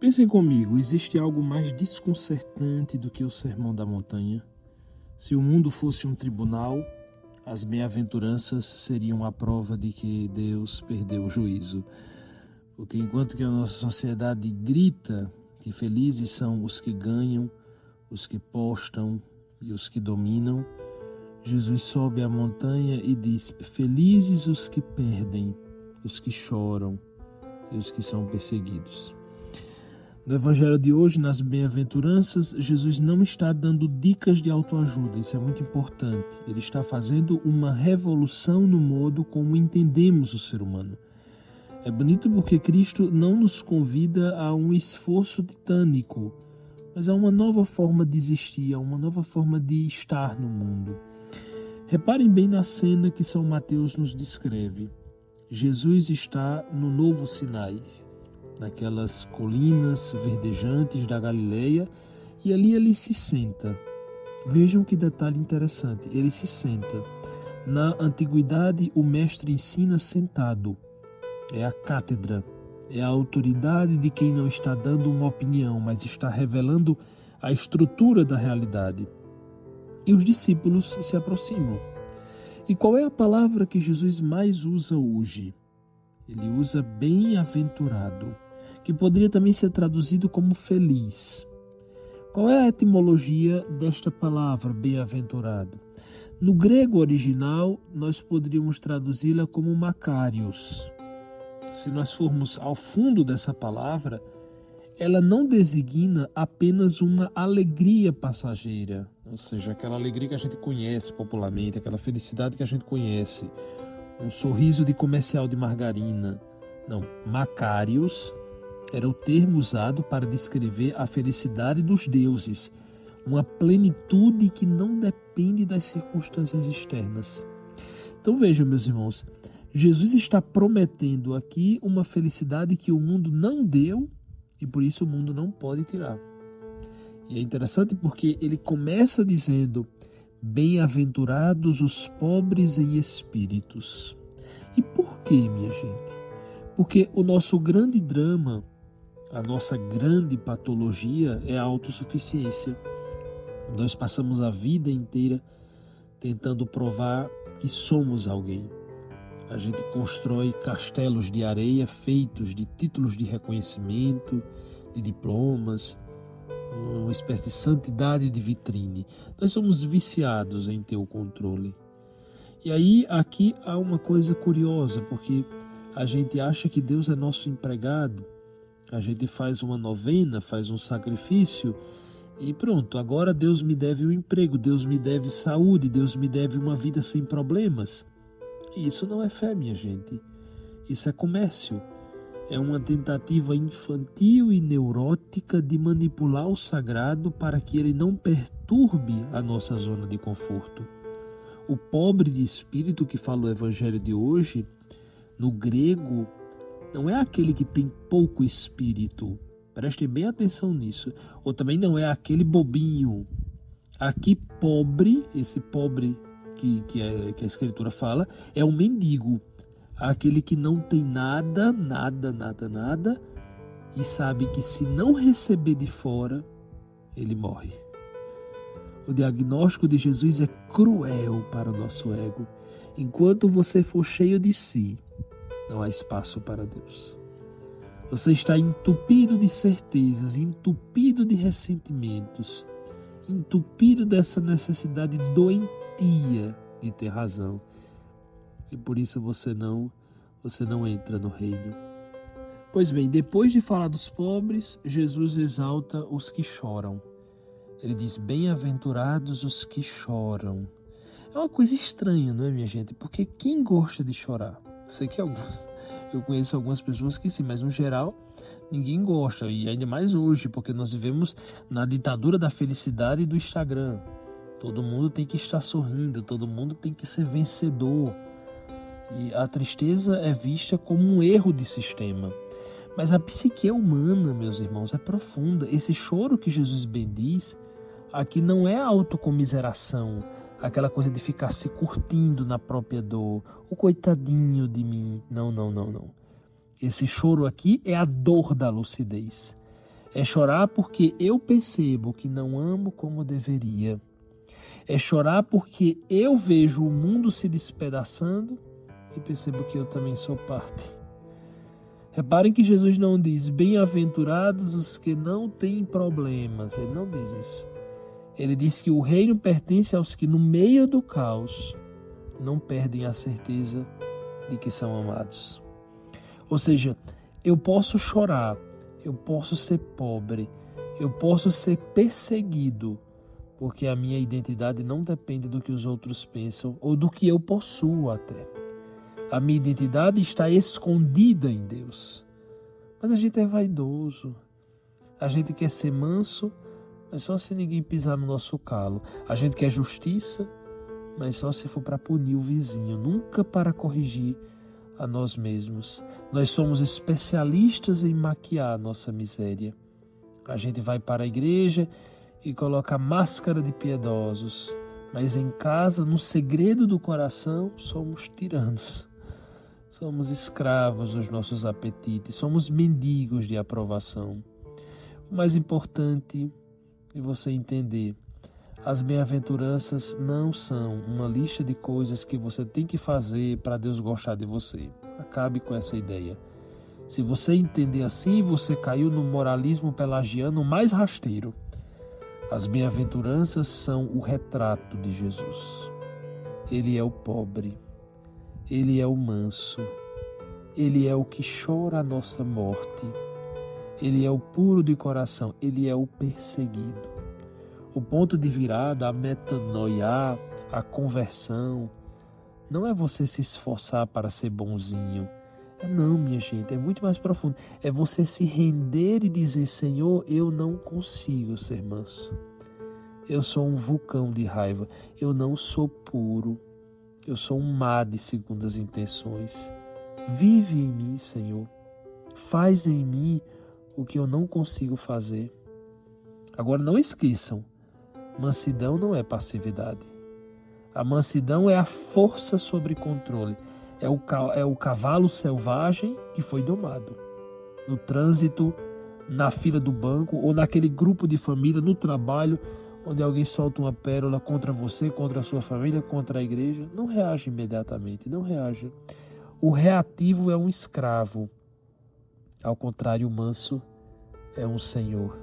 Pensem comigo, existe algo mais desconcertante do que o Sermão da Montanha? Se o mundo fosse um tribunal, as bem-aventuranças seriam a prova de que Deus perdeu o juízo. Porque enquanto que a nossa sociedade grita que felizes são os que ganham, os que postam e os que dominam, Jesus sobe a montanha e diz: felizes os que perdem, os que choram e os que são perseguidos. No Evangelho de hoje, nas bem-aventuranças, Jesus não está dando dicas de autoajuda, isso é muito importante. Ele está fazendo uma revolução no modo como entendemos o ser humano. É bonito porque Cristo não nos convida a um esforço titânico, mas a uma nova forma de existir, a uma nova forma de estar no mundo. Reparem bem na cena que São Mateus nos descreve. Jesus está no Novo Sinai, naquelas colinas verdejantes da Galileia, e ali ele se senta. Vejam que detalhe interessante, ele se senta. Na antiguidade, o mestre ensina sentado. É a cátedra, é a autoridade de quem não está dando uma opinião, mas está revelando a estrutura da realidade. E os discípulos se aproximam. E qual é a palavra que Jesus mais usa hoje? Ele usa bem-aventurado, que poderia também ser traduzido como feliz. Qual é a etimologia desta palavra, bem-aventurado? No grego original, nós poderíamos traduzi-la como Makarios. Se nós formos ao fundo dessa palavra, ela não designa apenas uma alegria passageira, ou seja, aquela alegria que a gente conhece popularmente, aquela felicidade que a gente conhece, um sorriso de comercial de margarina. Não, Makarios era o termo usado para descrever a felicidade dos deuses, uma plenitude que não depende das circunstâncias externas. Então vejam, meus irmãos, Jesus está prometendo aqui uma felicidade que o mundo não deu e por isso o mundo não pode tirar. E é interessante porque ele começa dizendo: bem-aventurados os pobres em espíritos. E por quê, minha gente? Porque o nosso grande drama, a nossa grande patologia é a autossuficiência. Nós passamos a vida inteira tentando provar que somos alguém. A gente constrói castelos de areia feitos de títulos de reconhecimento, de diplomas, uma espécie de santidade de vitrine. Nós somos viciados em ter o controle. E aí aqui há uma coisa curiosa, porque a gente acha que Deus é nosso empregado, a gente faz uma novena, faz um sacrifício e pronto, agora Deus me deve um emprego, Deus me deve saúde, Deus me deve uma vida sem problemas. E isso não é fé, minha gente. Isso é comércio. É uma tentativa infantil e neurótica de manipular o sagrado para que ele não perturbe a nossa zona de conforto. O pobre de espírito que fala o evangelho de hoje, no grego, não é aquele que tem pouco espírito. Prestem bem atenção nisso. Ou também não é aquele bobinho. Aqui, pobre, esse pobre que a Escritura fala, é um mendigo. Aquele que não tem nada, e sabe que se não receber de fora, ele morre. O diagnóstico de Jesus é cruel para o nosso ego. Enquanto você for cheio de si, não há espaço para Deus. Você está entupido de certezas, entupido de ressentimentos, entupido dessa necessidade doentia de ter razão. E por isso você não entra no reino. Pois bem, depois de falar dos pobres, Jesus exalta os que choram. Ele diz: bem-aventurados os que choram. É uma coisa estranha, não é, minha gente? Porque quem gosta de chorar? Sei que eu conheço algumas pessoas que sim, mas no geral ninguém gosta. E ainda mais hoje, porque nós vivemos na ditadura da felicidade do Instagram. Todo mundo tem que estar sorrindo, todo mundo tem que ser vencedor. E a tristeza é vista como um erro de sistema. Mas a psique humana, meus irmãos, é profunda. Esse choro que Jesus bendiz, aqui não é autocomiseração, aquela coisa de ficar se curtindo na própria dor, o coitadinho de mim. Não. Esse choro aqui é a dor da lucidez. É chorar porque eu percebo que não amo como deveria. É chorar porque eu vejo o mundo se despedaçando e percebo que eu também sou parte. Reparem que Jesus não diz, bem-aventurados os que não têm problemas. Ele não diz isso. Ele diz que o reino pertence aos que, no meio do caos, não perdem a certeza de que são amados. Ou seja, eu posso chorar, eu posso ser pobre, eu posso ser perseguido, porque a minha identidade não depende do que os outros pensam ou do que eu possuo até. A minha identidade está escondida em Deus. Mas a gente é vaidoso, a gente quer ser manso, mas só se ninguém pisar no nosso calo. A gente quer justiça, mas só se for para punir o vizinho, nunca para corrigir a nós mesmos. Nós somos especialistas em maquiar a nossa miséria. A gente vai para a igreja e coloca a máscara de piedosos, mas em casa, no segredo do coração, somos tiranos. Somos escravos dos nossos apetites, somos mendigos de aprovação. O mais importante é você entender, as bem-aventuranças não são uma lista de coisas que você tem que fazer para Deus gostar de você. Acabe com essa ideia. Se você entender assim, você caiu no moralismo pelagiano mais rasteiro. As bem-aventuranças são o retrato de Jesus. Ele é o pobre, ele é o manso, ele é o que chora a nossa morte, ele é o puro de coração, ele é o perseguido. O ponto de virada, a metanoia, a conversão, não é você se esforçar para ser bonzinho. Não, minha gente, é muito mais profundo. É você se render e dizer, Senhor, eu não consigo ser manso. Eu sou um vulcão de raiva. Eu não sou puro. Eu sou um má de segundas intenções. Vive em mim, Senhor. Faz em mim o que eu não consigo fazer. Agora não esqueçam, mansidão não é passividade. A mansidão é a força sobre controle. É o cavalo selvagem que foi domado. No trânsito, na fila do banco ou naquele grupo de família, no trabalho, onde alguém solta uma pérola contra você, contra a sua família, contra a igreja, não reage imediatamente, não reage. O reativo é um escravo. Ao contrário, o manso é um senhor.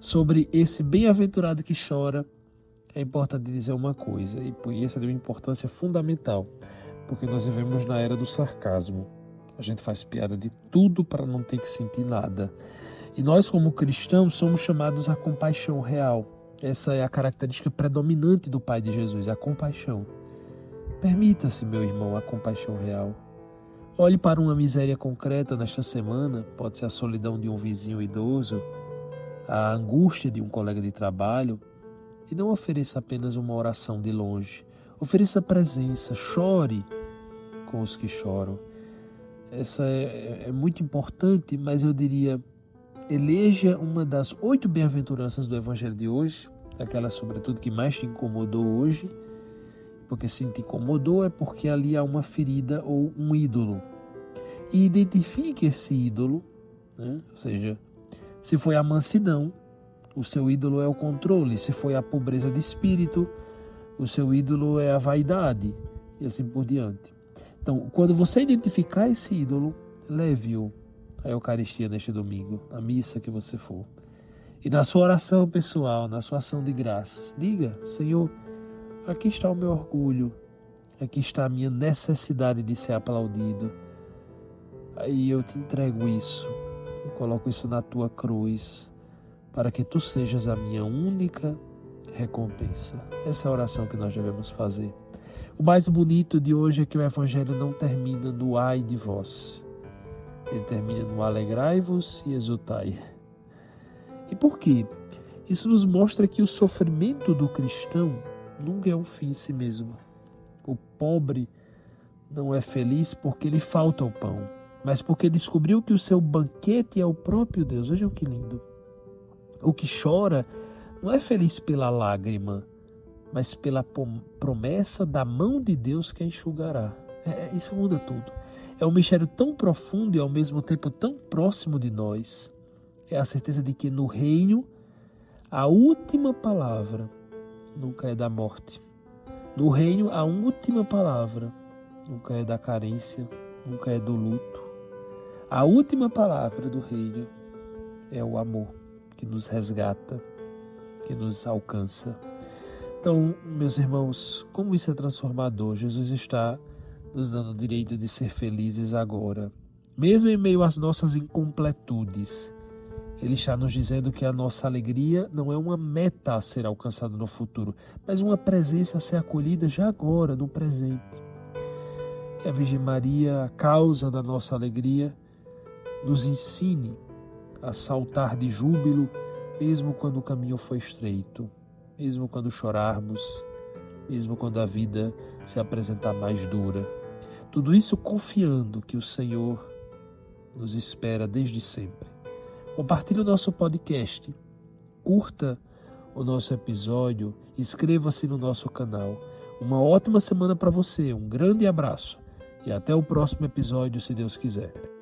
Sobre esse bem-aventurado que chora, é importante dizer uma coisa, e por isso é de uma importância fundamental, porque nós vivemos na era do sarcasmo. A gente faz piada de tudo para não ter que sentir nada. E nós, como cristãos, somos chamados à compaixão real. Essa é a característica predominante do Pai de Jesus, a compaixão. Permita-se, meu irmão, a compaixão real. Olhe para uma miséria concreta nesta semana, pode ser a solidão de um vizinho idoso, a angústia de um colega de trabalho, e não ofereça apenas uma oração de longe. Ofereça presença, chore com os que choram. Essa é muito importante, mas eu diria, eleja uma das 8 bem-aventuranças do Evangelho de hoje, aquela sobretudo que mais te incomodou hoje, porque se te incomodou é porque ali há uma ferida ou um ídolo. E identifique esse ídolo, né? Ou seja, se foi a mansidão, o seu ídolo é o controle. Se foi a pobreza de espírito, o seu ídolo é a vaidade, e assim por diante. Então, quando você identificar esse ídolo, leve-o à Eucaristia neste domingo, à missa que você for. E na sua oração pessoal, na sua ação de graças, diga, Senhor, aqui está o meu orgulho, aqui está a minha necessidade de ser aplaudido. Aí eu te entrego isso, eu coloco isso na tua cruz, para que tu sejas a minha única recompensa. Essa é a oração que nós devemos fazer. O mais bonito de hoje é que o Evangelho não termina no ai de vós. Ele termina no alegrai-vos e exultai. E por quê? Isso nos mostra que o sofrimento do cristão nunca é um fim em si mesmo. O pobre não é feliz porque lhe falta o pão, mas porque descobriu que o seu banquete é o próprio Deus. Vejam que lindo. O que chora não é feliz pela lágrima, mas pela promessa da mão de Deus que a enxugará. Isso muda tudo. É um mistério tão profundo e ao mesmo tempo tão próximo de nós. É a certeza de que no reino a última palavra nunca é da morte. No reino a última palavra nunca é da carência, nunca é do luto. A última palavra do reino é o amor que nos resgata, que nos alcança. Então, meus irmãos, como isso é transformador. Jesus está nos dando o direito de ser felizes agora. Mesmo em meio às nossas incompletudes, Ele está nos dizendo que a nossa alegria não é uma meta a ser alcançada no futuro, mas uma presença a ser acolhida já agora, no presente. Que a Virgem Maria, a causa da nossa alegria, nos ensine a saltar de júbilo, mesmo quando o caminho for estreito, mesmo quando chorarmos, mesmo quando a vida se apresentar mais dura. Tudo isso confiando que o Senhor nos espera desde sempre. Compartilhe o nosso podcast, curta o nosso episódio, inscreva-se no nosso canal. Uma ótima semana para você, um grande abraço e até o próximo episódio, se Deus quiser.